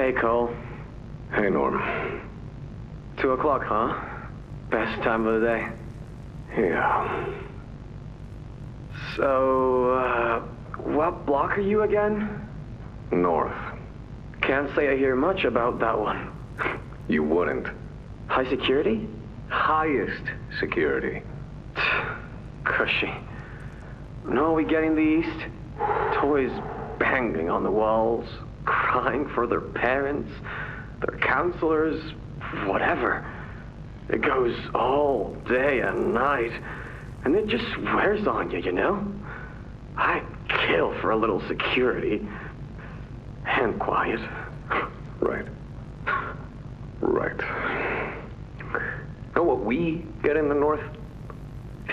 Hey, Cole. Hey, Norm. 2 o'clock, huh? Best time of the day. Yeah. So, what block are you again? North. Can't say I hear much about that one. You wouldn't. High security? Highest security. Cushy. No, we get in the east. Toys banging on the walls, crying for their parents, their counselors, whatever. It goes all day and night, and it just wears on you, you know? I'd kill for a little security. And quiet. Right. Right. Know what we get in the North?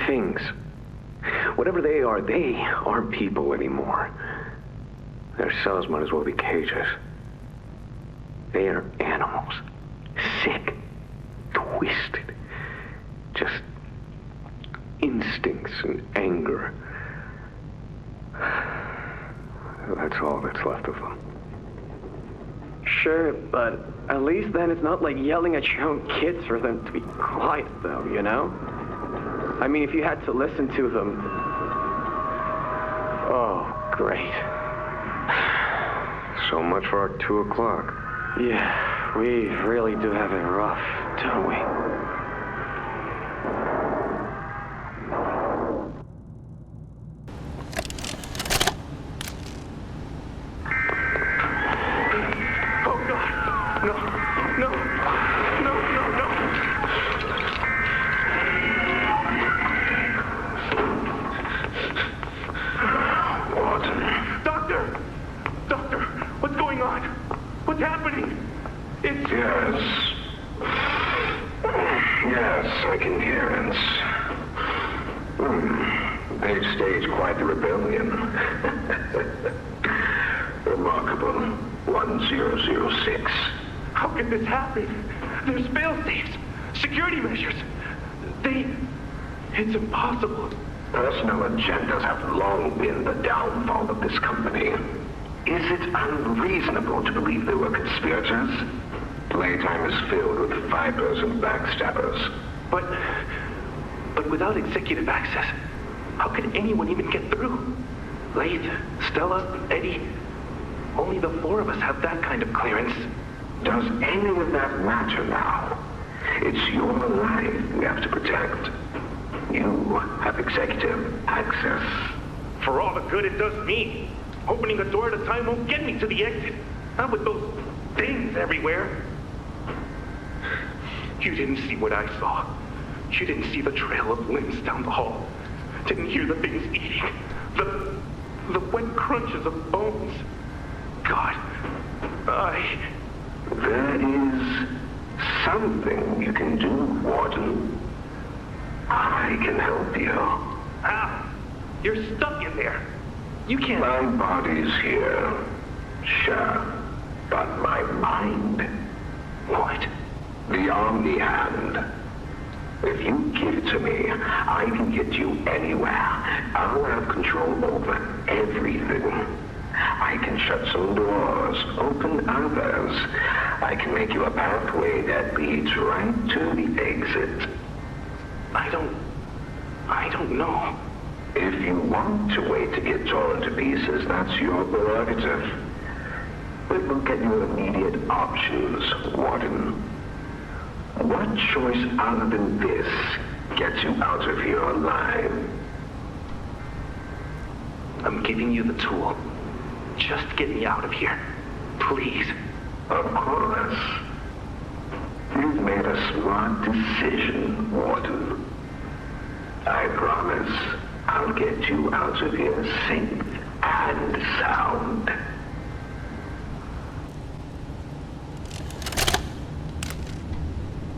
Things. Whatever they aren't people anymore. Their cells might as well be cages. They are animals. Sick. Twisted. Just instincts and anger. That's all that's left of them. Sure, but at least then it's not like yelling at your own kids for them to be quiet, though, you know? I mean, if you had to listen to them... Oh, great. So much for our 2 o'clock. Yeah, we really do have it rough, don't we? Yes, I can hear it. They've staged quite the rebellion. Remarkable. 1006. How could this happen? There's fail-safes, security measures. It's impossible. Personal agendas have long been the downfall of this company. Is it unreasonable to believe they were conspirators? Playtime is filled with vipers and backstabbers. But without executive access, how could anyone even get through? Laith, Stella, Eddie, only the 4 of us have that kind of clearance. Does any of that matter now? It's your life we have to protect. You have executive access. For all the good it does me, opening a door at a time won't get me to the exit. Not with those things everywhere. You didn't see what I saw. You didn't see the trail of limbs down the hall. Didn't hear the things eating. The wet crunches of bones. God, There is something you can do, Warden. I can help you. How? You're stuck in there. You can't... My body's here. Sure. But my mind... What? The Omni Hand. If you give it to me, I can get you anywhere. I'll have control over everything. I can shut some doors, open others. I can make you a pathway that leads right to the exit. I don't know. If you want to wait to get torn to pieces, that's your prerogative. But look at your immediate options, Warden. What choice other than this gets you out of here alive? I'm giving you the tool. Just get me out of here. Please. Of course. You've made a smart decision, Warden. I promise I'll get you out of here safe and sound.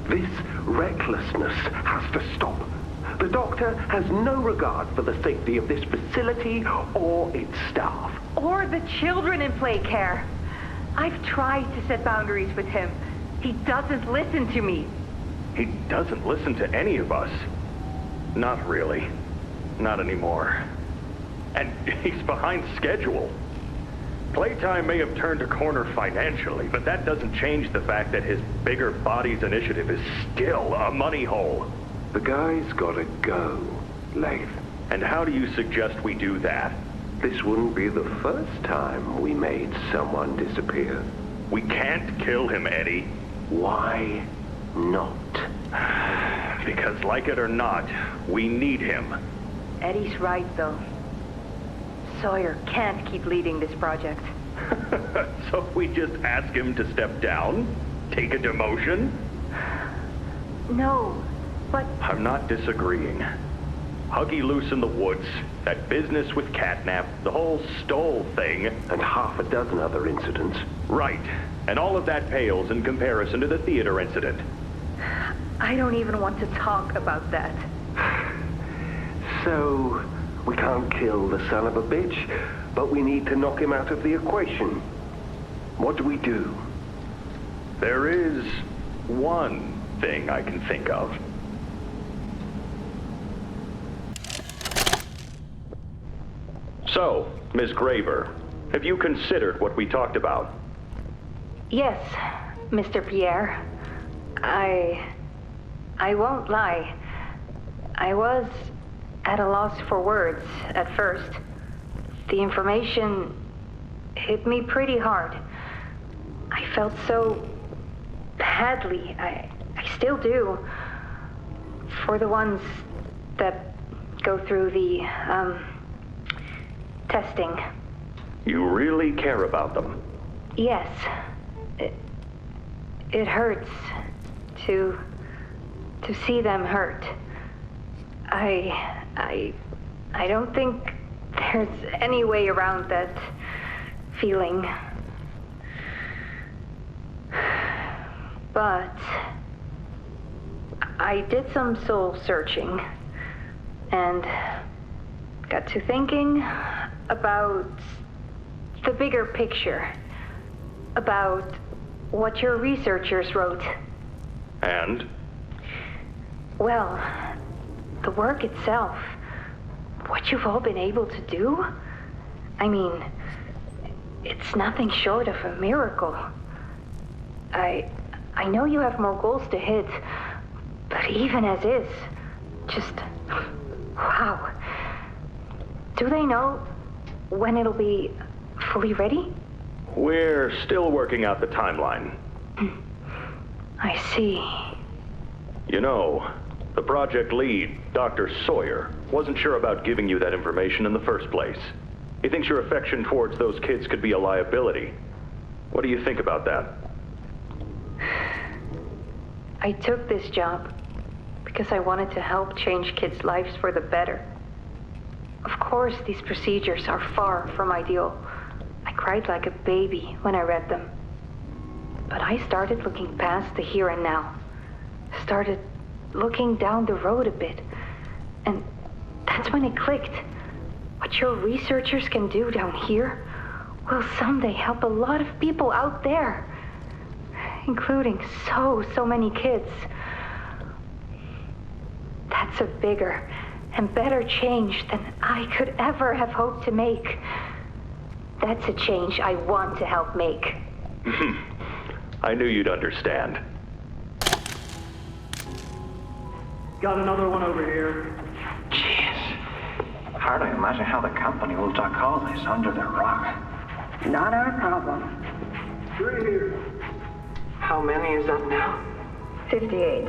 This recklessness has to stop. The doctor has no regard for the safety of this facility or its staff. Or the children in play care. I've tried to set boundaries with him. He doesn't listen to me. He doesn't listen to any of us. Not really. Not anymore. And he's behind schedule. Playtime may have turned a corner financially, but that doesn't change the fact that his bigger bodies initiative is still a money hole. The guy's gotta go, Leif. And how do you suggest we do that? This wouldn't be the first time we made someone disappear. We can't kill him, Eddie. Why not? Because like it or not, we need him. Eddie's right, though. Sawyer can't keep leading this project. So we just ask him to step down? Take a demotion? No, but... I'm not disagreeing. Huggy loose in the woods, that business with Catnap, the whole Stoll thing. And half a dozen other incidents. Right. And all of that pales in comparison to the theater incident. I don't even want to talk about that. So, we can't kill the son of a bitch, but we need to knock him out of the equation. What do we do? There is one thing I can think of. So, Miss Graver, have you considered what we talked about? Yes, Mr. Pierre. I won't lie. I was at a loss for words at first. The information hit me pretty hard. I felt so badly. I still do. For the ones that go through the, testing. You really care about them? Yes. It hurts to see them hurt. I don't think there's any way around that feeling. But I did some soul searching and got to thinking about the bigger picture, about what your researchers wrote. And? Well, the work itself, what you've all been able to do, I mean, it's nothing short of a miracle. I know you have more goals to hit, but even as is, just, wow. Do they know when it'll be fully ready? We're still working out the timeline. I see. You know, the project lead, Dr. Sawyer, wasn't sure about giving you that information in the first place. He thinks your affection towards those kids could be a liability. What do you think about that? I took this job because I wanted to help change kids' lives for the better. Of course, these procedures are far from ideal. I cried like a baby when I read them. But I started looking past the here and now. Started looking down the road a bit. And that's when it clicked. What your researchers can do down here will someday help a lot of people out there. Including so many kids. That's a bigger and better change than I could ever have hoped to make. That's a change I want to help make. I knew you'd understand. Got another one over here. Jeez. Hard to imagine how the company will duck all this under the rock. Not our problem. 3 here. How many is that now? 58.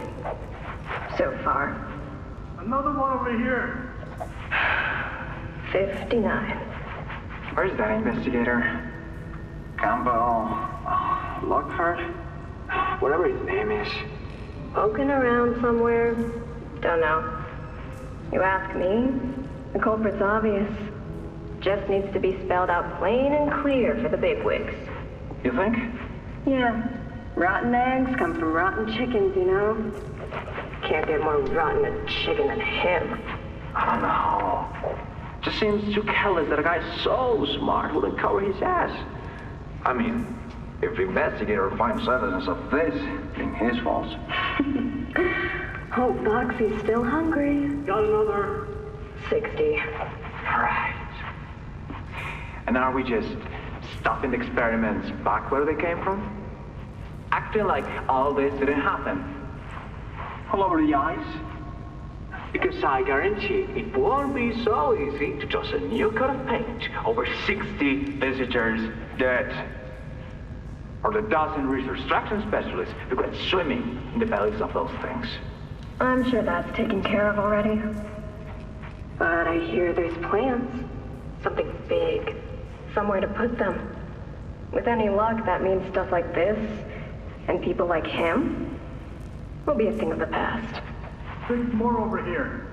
So far. Another one over here. 59. Where's that investigator? Campbell... Lockhart? Whatever his name is. Poking around somewhere. Don't know. You ask me, the culprit's obvious. Just needs to be spelled out plain and clear for the bigwigs. You think? Yeah. Rotten eggs come from rotten chickens, you know? Can't get more rotten a chicken than him. I don't know. Just seems too careless that a guy so smart wouldn't cover his ass. I mean, if the investigator finds evidence of this, it's his fault. Hope Foxy's still hungry. Got another. 60. Right. And are we just stopping experiments back where they came from? Acting like all this didn't happen. All over the ice? Because I guarantee it won't be so easy to toss a new coat of paint over 60 visitors dead. Or the dozen resource extraction specialists who went swimming in the bellies of those things. I'm sure that's taken care of already. But I hear there's plans. Something big. Somewhere to put them. With any luck, that means stuff like this, and people like him, will be a thing of the past. There's more over here.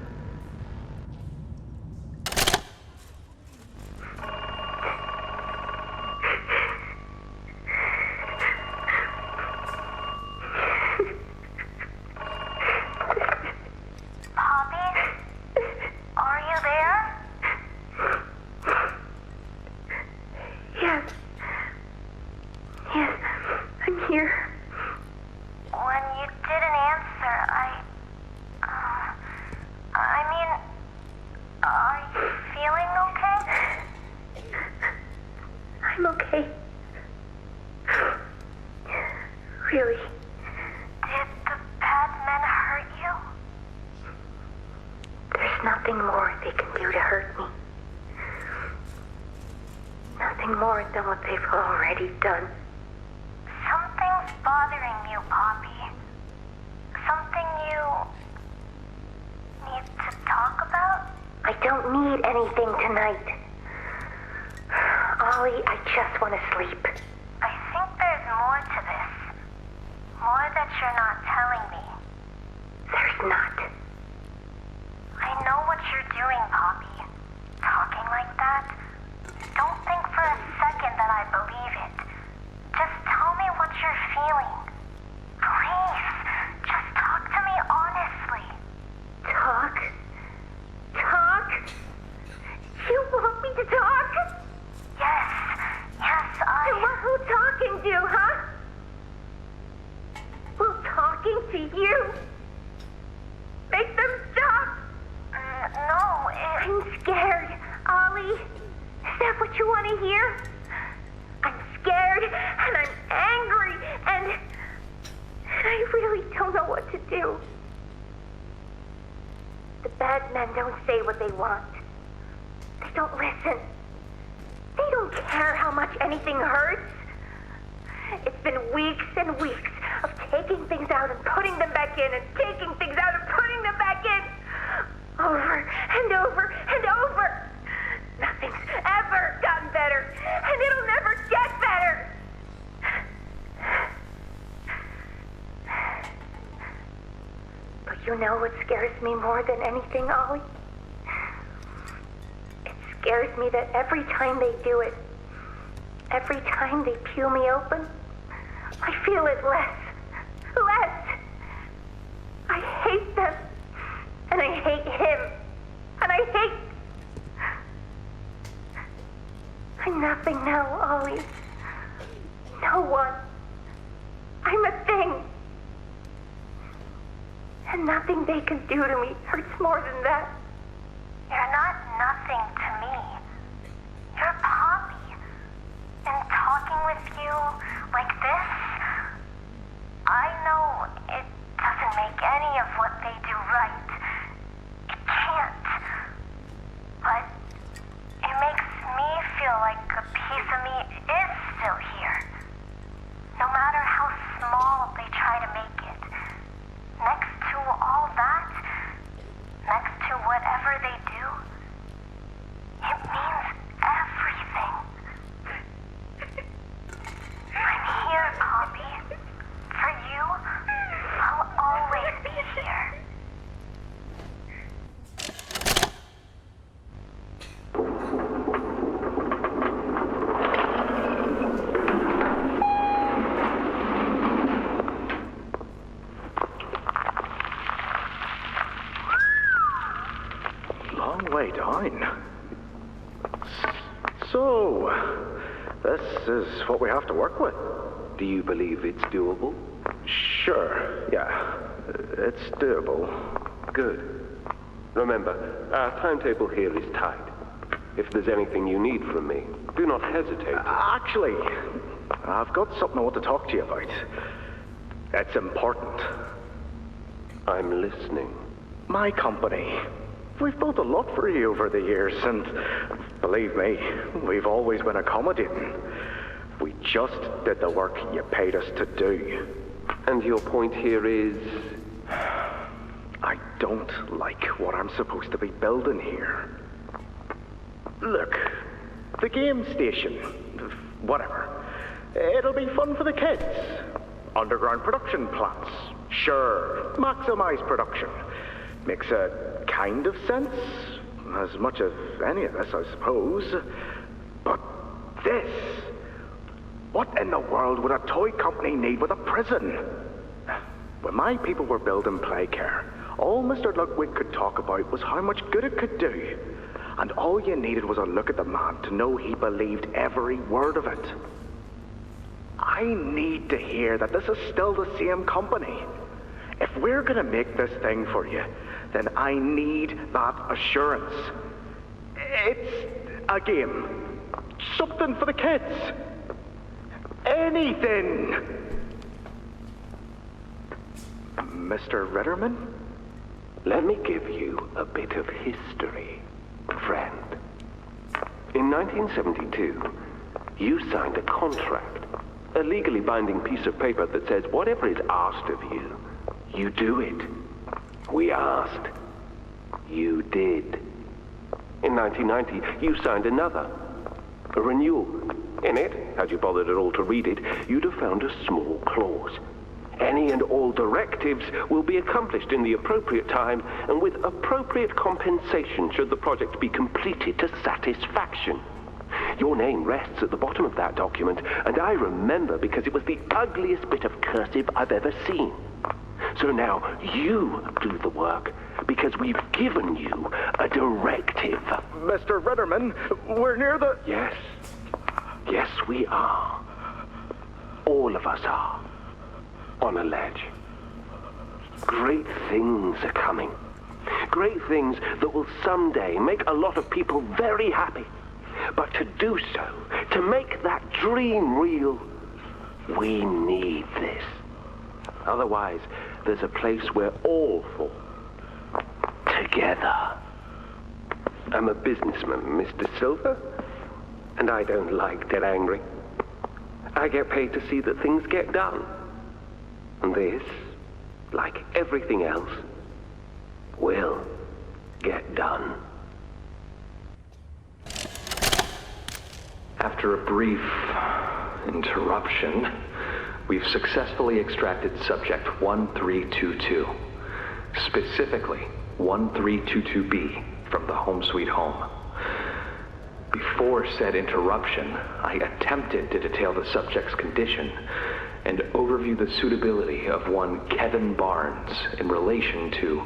You know what scares me more than anything, Ollie? It scares me that every time they do it, every time they peel me open, I feel it less. I hate them. And I hate him. And I hate... I'm nothing now, Ollie. No one. I'm a thing. And nothing they can do to me hurts more than that. You're not nothing to me. You're Poppy. And talking with you like this, I know it doesn't make any of what they do right. It can't. But it makes me feel like a piece of me is still here. No matter how small they try to make it. Next to all that, next to whatever they do, it means everything. I'm here, Poppy. For you, I'll always be here. Way down. So, this is what we have to work with. Do you believe it's doable? Sure, yeah. It's doable. Good. Remember, our timetable here is tight. If there's anything you need from me, do not hesitate. Actually, I've got something I want to talk to you about. It's important. I'm listening. My company. We've built a lot for you over the years, and believe me, we've always been accommodating. We just did the work you paid us to do. And your point here is? I don't like what I'm supposed to be building here. Look, the game station, whatever. It'll be fun for the kids. Underground production plants. Sure, maximize production. Makes a kind of sense. As much as any of this, I suppose. But this... What in the world would a toy company need with a prison? When my people were building Playcare, all Mr. Ludwig could talk about was how much good it could do. And all you needed was a look at the man to know he believed every word of it. I need to hear that this is still the same company. If we're gonna make this thing for you, then I need that assurance. It's a game. Something for the kids. Anything! Mr. Ritterman? Let me give you a bit of history, friend. In 1972, you signed a contract, a legally binding piece of paper that says whatever is asked of you, you do it. We asked. You did. In 1990, you signed another, a renewal. In it, had you bothered at all to read it, you'd have found a small clause. Any and all directives will be accomplished in the appropriate time and with appropriate compensation should the project be completed to satisfaction. Your name rests at the bottom of that document, and I remember because it was the ugliest bit of cursive I've ever seen. So now you do the work because we've given you a directive. Mr. Ritterman, we're near the... Yes. Yes, we are. All of us are. On a ledge. Great things are coming. Great things that will someday make a lot of people very happy. But to do so, to make that dream real, we need this. Otherwise, there's a place we're all for. Together. I'm a businessman, Mr. Silver. And I don't like get angry. I get paid to see that things get done. And this, like everything else, will get done. After a brief interruption, we've successfully extracted subject 1322, specifically 1322B from the Home Sweet Home. Before said interruption, I attempted to detail the subject's condition and overview the suitability of one Kevin Barnes in relation to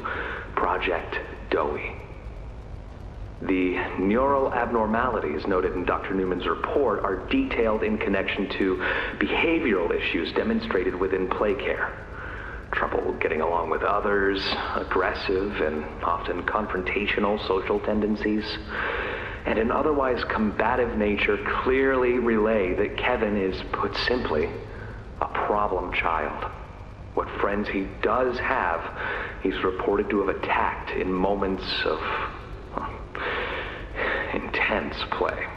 Project Dowie. The neural abnormalities noted in Dr. Newman's report are detailed in connection to behavioral issues demonstrated within Playcare. Trouble getting along with others, aggressive and often confrontational social tendencies, and an otherwise combative nature clearly relay that Kevin is, put simply, a problem child. What friends he does have, he's reported to have attacked in moments of intense play.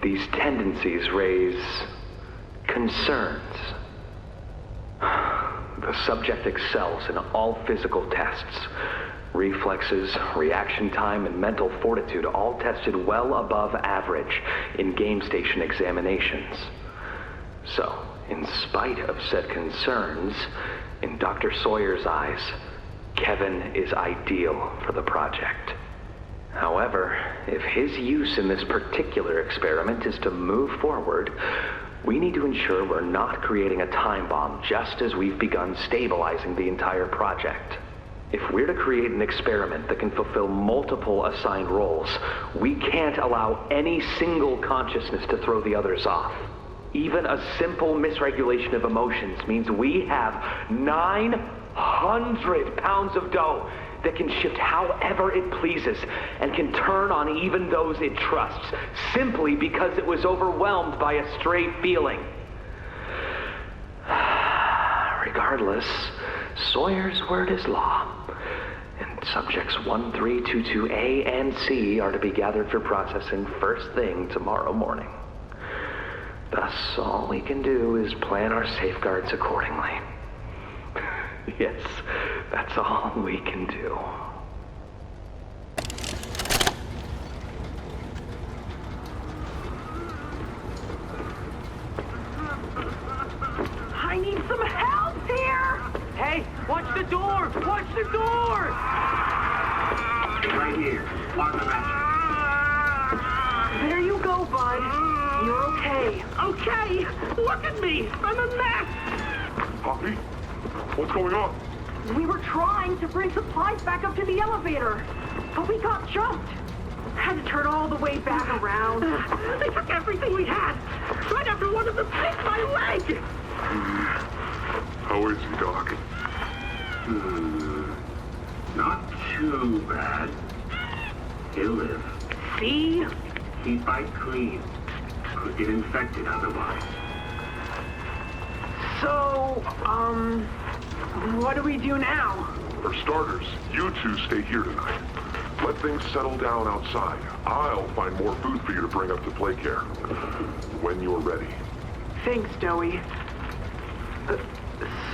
These tendencies raise concerns. The subject excels in all physical tests. Reflexes, reaction time, and mental fortitude all tested well above average in game station examinations. So, in spite of said concerns, in Dr. Sawyer's eyes, Kevin is ideal for the project. However, if his use in this particular experiment is to move forward, we need to ensure we're not creating a time bomb just as we've begun stabilizing the entire project. If we're to create an experiment that can fulfill multiple assigned roles, we can't allow any single consciousness to throw the others off. Even a simple misregulation of emotions means we have 900 pounds of dough that can shift however it pleases and can turn on even those it trusts, simply because it was overwhelmed by a stray feeling. Regardless, Sawyer's word is law, and subjects 1322A and C are to be gathered for processing first thing tomorrow morning. Thus, all we can do is plan our safeguards accordingly. Yes, that's all we can do. I need some help here! Hey, watch the door! Watch the door! Right here. On the bench. There you go, bud. You're okay. Okay! Look at me! I'm a mess! Poppy? What's going on? We were trying to bring supplies back up to the elevator, but we got jumped. Had to turn all the way back around. They took everything we had. Right after one of them bit my leg! How is he, Doc? Not too bad. He'll live. See? Keep bite clean. Could get infected otherwise. So, what do we do now? For starters, you two stay here tonight. Let things settle down outside. I'll find more food for you to bring up to play care. When you're ready. Thanks, Joey.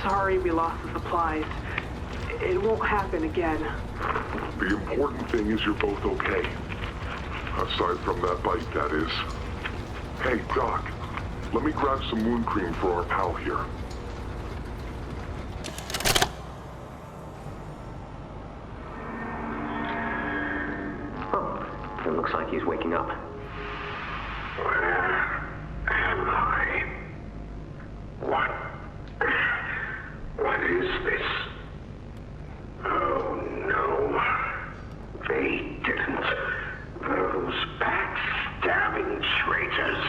Sorry we lost the supplies. It won't happen again. The important thing is you're both okay. Aside from that bite, that is. Hey, Doc, let me grab some wound cream for our pal here. Oh, it looks like he's waking up. Where am I? What is this? Oh no. They didn't. Those backstabbing traitors.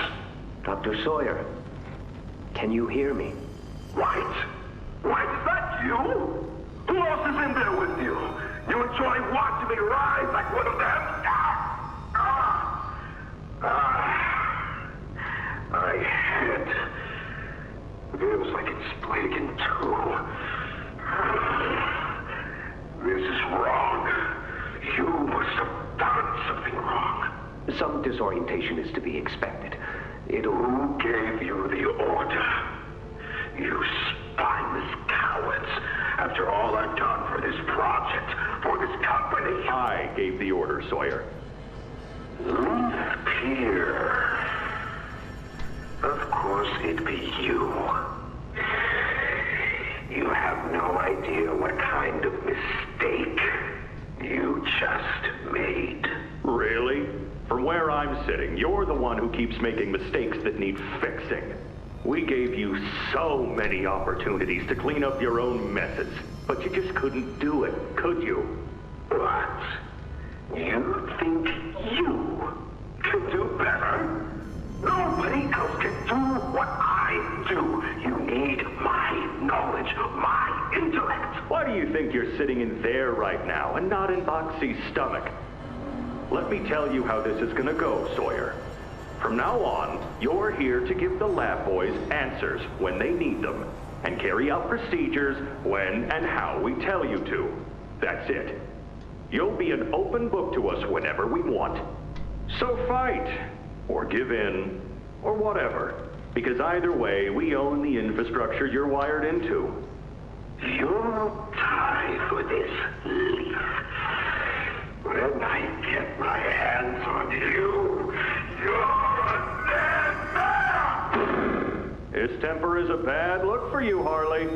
Dr. Sawyer, can you hear me? White? White, is that you? Who else is in there with you? You enjoy watching me rise like one of them? My head feels like it's split in two. This is wrong. You must have done something wrong. Some disorientation is to be expected. Who gave you the order? You spineless cowards. After all I've done for this project, for this company. I gave the order, Sawyer. Leave here. Of course it'd be you. You have no idea what kind of mistake you just made. Really? From where I'm sitting, you're the one who keeps making mistakes that need fixing. We gave you so many opportunities to clean up your own messes, but you just couldn't do it, could you? What? You think you can do better? Nobody else can do what I do. You need my knowledge, my intellect. Why do you think you're sitting in there right now and not in Boxy's stomach? Let me tell you how this is gonna go, Sawyer. From now on, you're here to give the lab boys answers when they need them, and carry out procedures when and how we tell you to. That's it. You'll be an open book to us whenever we want. So fight, or give in, or whatever. Because either way, we own the infrastructure you're wired into. You'll die for this, Leaf. When I get my hands on you, you're a dead man! His temper is a bad look for you, Harley.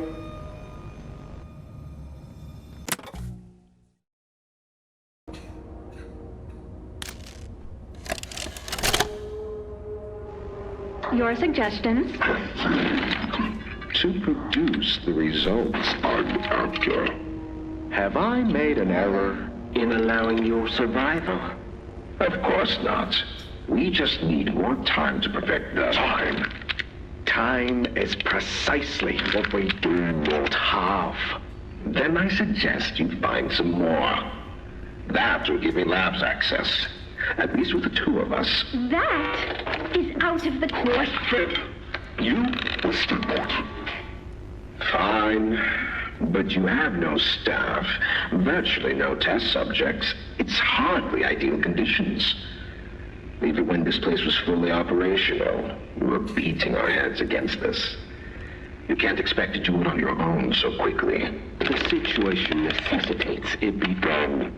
Your suggestions? To produce the results I'm after. Have I made an error in allowing your survival? Of course not. We just need more time to perfect the time. Time is precisely what we do not have. Then I suggest you find some more. That will give me labs access. At least with the two of us. That is out of the question. You will still want. Fine. But you have no staff, virtually no test subjects. It's hardly ideal conditions. Even when this place was fully operational, we were beating our heads against this. You can't expect to do it on your own so quickly. The situation necessitates it be done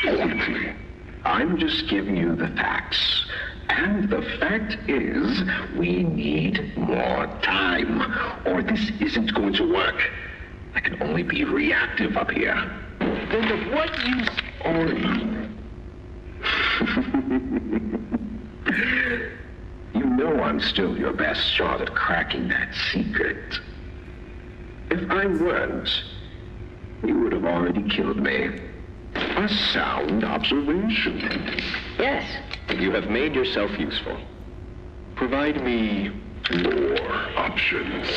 quickly. I'm just giving you the facts. And the fact is, we need more time, or this isn't going to work. I can only be reactive up here. Then of what use are you? You know I'm still your best shot at cracking that secret. If I weren't, you would have already killed me. A sound observation. Yes, you have made yourself useful. Provide me more options.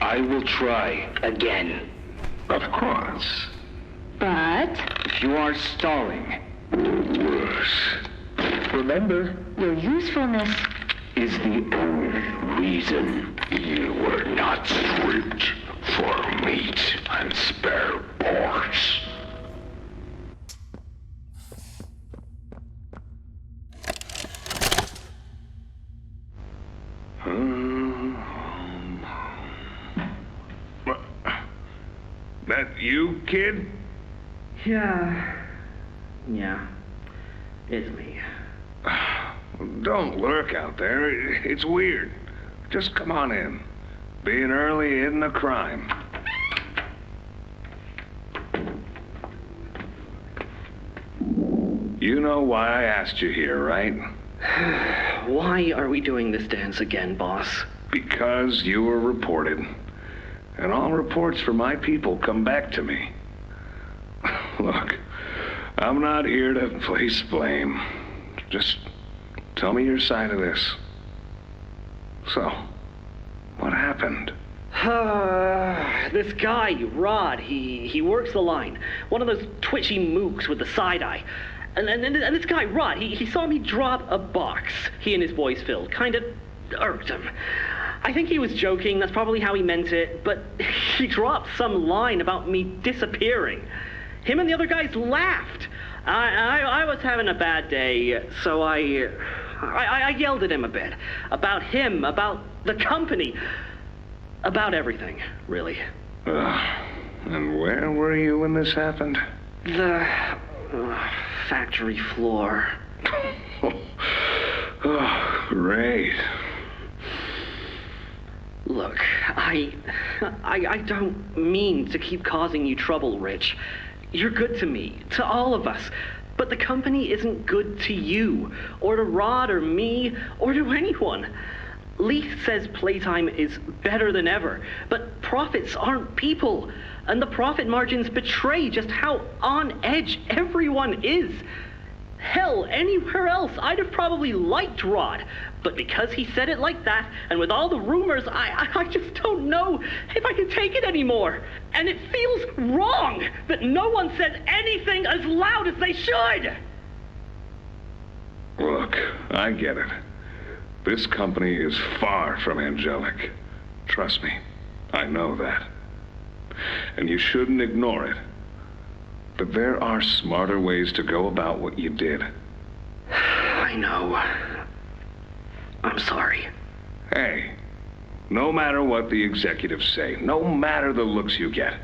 I will try again. Of course. But If you are stalling, Or worse. remember, your usefulness Is the only reason you were not stripped for meat and spare parts. That you, kid? Yeah, it's me. Don't lurk out there. It's weird. Just come on in. Being early isn't a crime. You know why I asked you here, right? Why are we doing this dance again, boss? Because you were reported. And all reports for my people come back to me. Look, I'm not here to place blame. Just tell me your side of this. So, what happened? This guy, Rod, he works the line. One of those twitchy mooks with the side eye. And this guy, Rod, he saw me drop a box he and his boys filled. Kind of irked him. I think he was joking, that's probably how he meant it, but he dropped some line about me disappearing. Him and the other guys laughed. I was having a bad day, so I yelled at him a bit. About him, about the company, about everything, really. And where were you when this happened? The factory floor. Oh, great. Look, I don't mean to keep causing you trouble, Rich. You're good to me, to all of us. But the company isn't good to you, or to Rod, or me, or to anyone. Leith says Playtime is better than ever, but profits aren't people. And the profit margins betray just how on edge everyone is. Hell, anywhere else, I'd have probably liked Rod. But because he said it like that, and with all the rumors, I just don't know if I can take it anymore. And it feels wrong that no one says anything as loud as they should. Look, I get it. This company is far from angelic. Trust me, I know that. And you shouldn't ignore it. But there are smarter ways to go about what you did. I know. I'm sorry. Hey, no matter what the executives say, no matter the looks you get,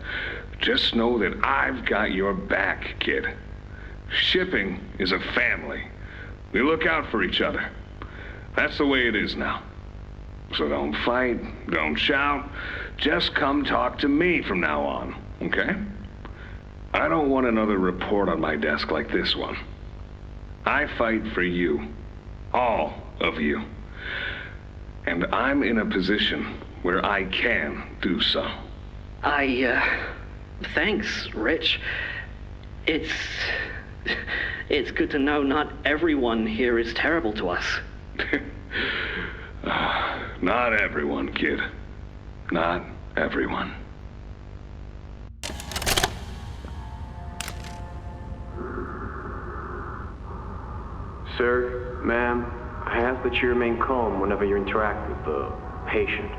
just know that I've got your back, kid. Shipping is a family. We look out for each other. That's the way it is now. So don't fight, don't shout. Just come talk to me from now on, okay? I don't want another report on my desk like this one. I fight for you. All of you. And I'm in a position where I can do so. Thanks, Rich. It's good to know not everyone here is terrible to us. Not everyone, kid. Not everyone. Sir, ma'am, I ask that you remain calm whenever you interact with the patient.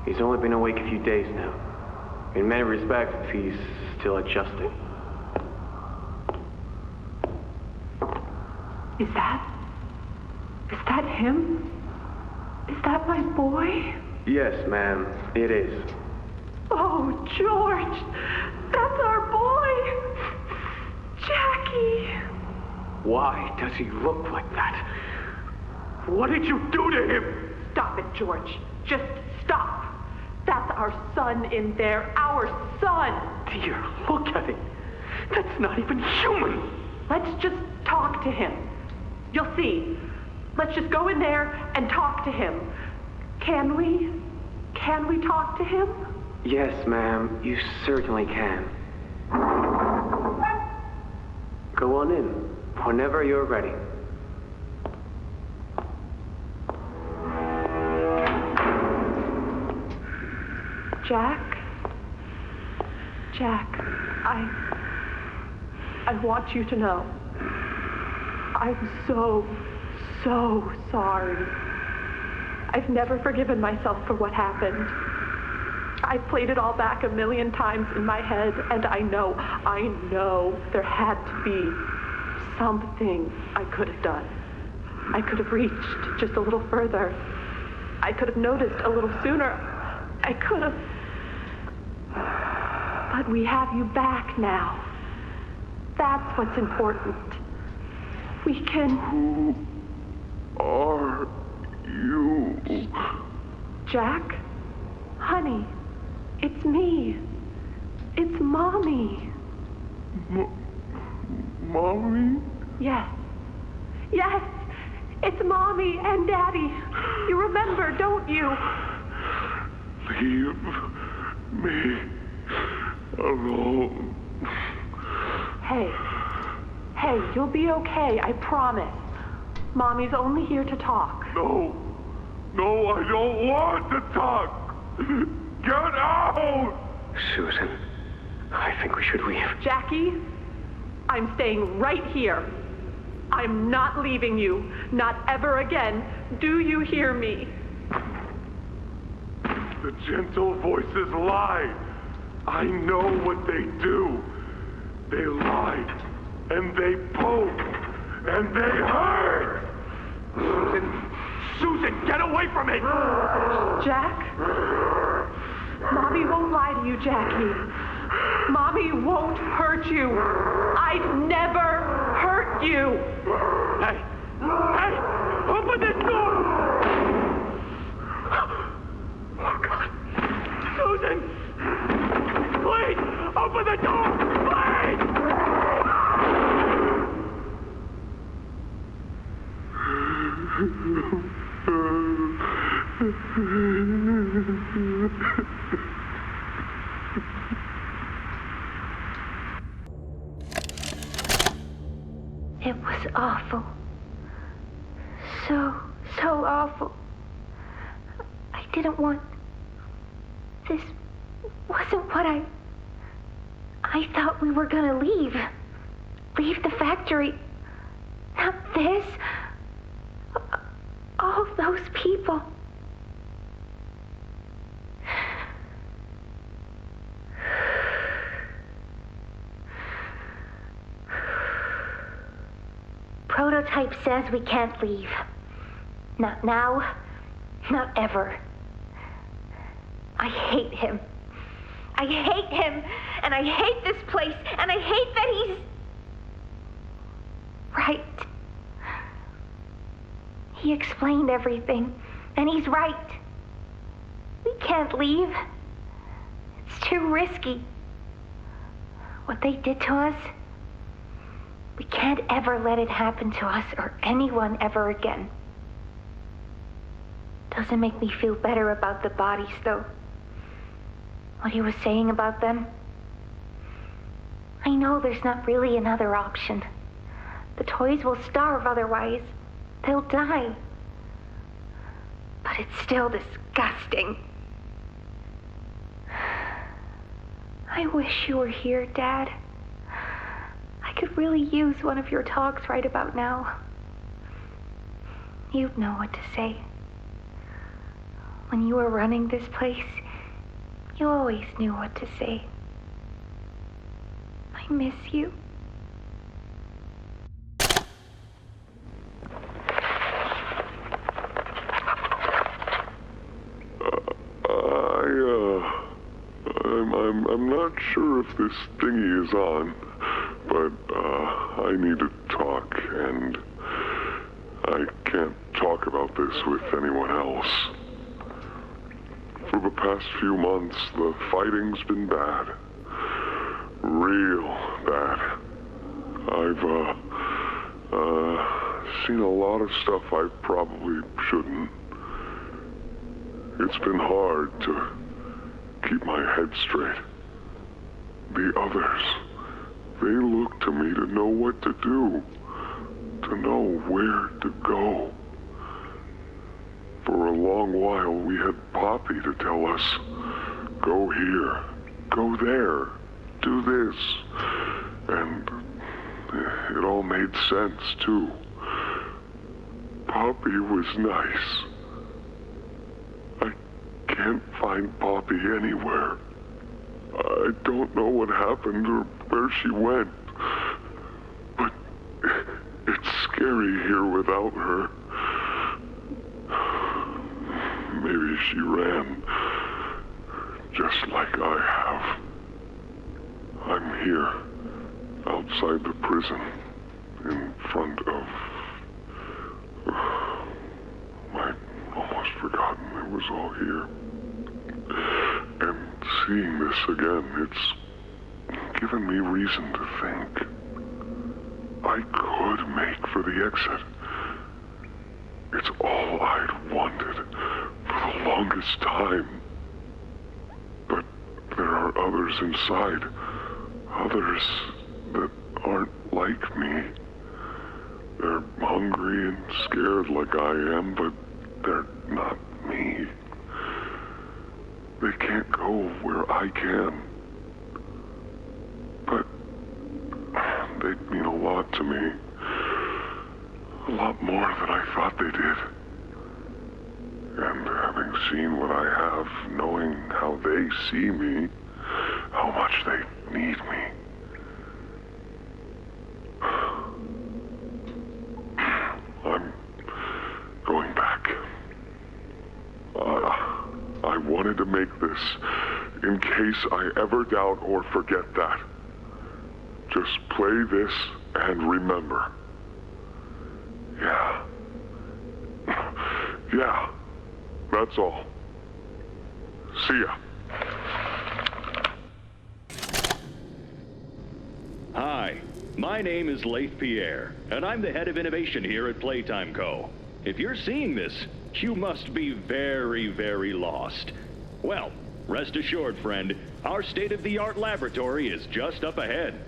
He's only been awake a few days now. In many respects, he's still adjusting. Is that him? Is that my boy? Yes, ma'am, it is. Oh, George! That's our boy! Jackie! Why does he look like that? What did you do to him? Stop it, George. Just stop. That's our son in there. Our son! Dear, look at him. That's not even human. Let's just talk to him. You'll see. Let's just go in there and talk to him. Can we? Can we talk to him? Yes, ma'am, you certainly can. Go on in, whenever you're ready. Jack, I want you to know, I'm so sorry. I've never forgiven myself for what happened. I've played it all back a million times in my head, and I know there had to be something I could have done. I could have reached just a little further. I could have noticed a little sooner. I could have... But we have you back now. That's what's important. We can... Who are you? Jack? Honey, it's me. It's Mommy. Mommy? Yes. Yes, it's Mommy and Daddy. You remember, don't you? Leave me alone. Hey, you'll be okay, I promise. Mommy's only here to talk. No, I don't want to talk. Get out! Susan, I think we should leave. Jackie, I'm staying right here. I'm not leaving you, not ever again. Do you hear me? The gentle voices lie. I know what they do. They lie, and they poke, and they hurt. Susan, get away from me! Jack? Mommy won't lie to you, Jackie. Mommy won't hurt you. I'd never hurt you. Hey! Open this door! Oh, God. Susan! Please! Open the door! Please! It was awful. So awful. I didn't want... This wasn't what I thought we were gonna leave. Leave the factory. Not this. All those people. Prototype says we can't leave. Not now, not ever. I hate him. I hate him, and I hate this place, and I hate that he's... right. He explained everything, and he's right. We can't leave. It's too risky. What they did to us, we can't ever let it happen to us or anyone ever again. Doesn't make me feel better about the bodies, though. What he was saying about them. I know there's not really another option. The toys will starve otherwise. They'll die. But it's still disgusting. I wish you were here, Dad. I could really use one of your talks right about now. You'd know what to say. When you were running this place, you always knew what to say. I miss you. I'm not sure if this thingy is on, but I need to talk, and I can't talk about this with anyone else. For the past few months, the fighting's been bad. Real bad. I've seen a lot of stuff I probably shouldn't. It's been hard to keep my head straight. The others, they look to me to know what to do, to know where to go. For a long while, we had Poppy to tell us, go here, go there, do this. And it all made sense, too. Poppy was nice. I can't find Poppy anywhere. I don't know what happened or where she went. But it's scary here without her. Maybe she ran, just like I have. I'm here, outside the prison, in front of... I'd almost forgotten it was all here. And seeing this again, it's given me reason to think. I could make for the exit. It's all I'd wanted for the longest time. But there are others inside. Others that aren't like me. They're hungry and scared like I am, but they're not me. They can't go where I can. But they mean a lot to me. A lot more than I thought they did. And having seen what I have, knowing how they see me, how much they need me. I'm going back. I wanted to make this in case I ever doubt or forget that. Just play this and remember. Yeah. Yeah. That's all. See ya. Hi, my name is Leif Pierre, and I'm the head of innovation here at Playtime Co. If you're seeing this, you must be very, very lost. Well, rest assured, friend, our state-of-the-art laboratory is just up ahead.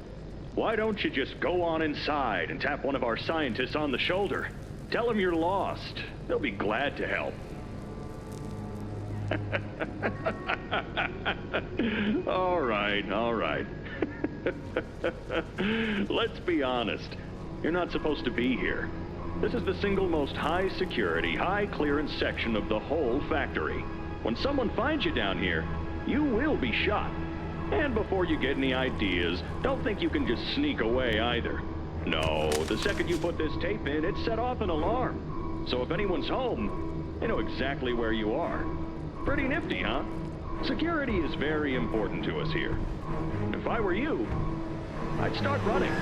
Why don't you just go on inside and tap one of our scientists on the shoulder? Tell them you're lost. They'll be glad to help. All right. Let's be honest. You're not supposed to be here. This is the single most high-security, high-clearance section of the whole factory. When someone finds you down here, you will be shot. And before you get any ideas, don't think you can just sneak away either. No, the second you put this tape in, it set off an alarm. So if anyone's home, they know exactly where you are. Pretty nifty, huh? Security is very important to us here. If I were you, I'd start running.